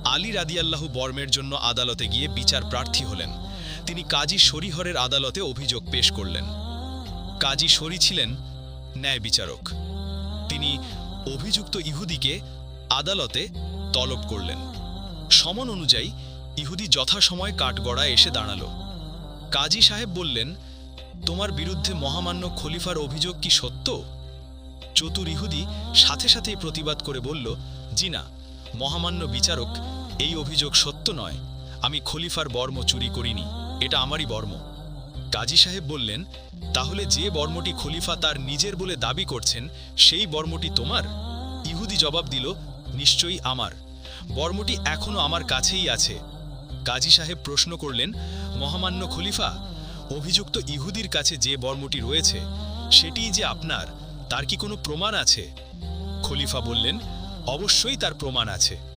আলী রাদিয়াল্লাহু বর্মের জন্য আদালতে গিয়ে বিচার প্রার্থী হলেন। তিনি কাজী শরীহরের আদালতে অভিযোগ পেশ করলেন। কাজী শরী ছিলেন ন্যায় বিচারক। তিনি অভিযুক্ত ইহুদিকে আদালতে তলব করলেন। সমন অনুযায়ী ইহুদি যথাসময় কাঠগড়ায় এসে দাঁড়ালো। কাজী সাহেব বললেন, তোমার বিরুদ্ধে মহামান্য খলিফার অভিযোগ কি সত্য? চতুর ইহুদি সাথে সাথেই প্রতিবাদ করে বলল, জি না, মহামান্য বিচারক, এই অভিযোগ সত্য নয়। আমি খলিফার বর্ম চুরি করিনি, এটা আমারই বর্ম। কাজী সাহেব বললেন, তাহলে যে বর্মটি খলিফা তার নিজের বলে দাবি করছেন সেই বর্মটি তোমার? ইহুদি জবাব দিল, নিশ্চয়ই আমার। বর্মটি এখনো আমার কাছেই আছে। কাজী সাহেব প্রশ্ন করলেন, মহামান্য খলিফা, অভিযুক্ত ইহুদির কাছে যে বর্মটি রয়েছে সেটিই যে আপনার, তার কি কোনো প্রমাণ আছে? খলিফা বললেন, অবশ্যই তার প্রমাণ আছে।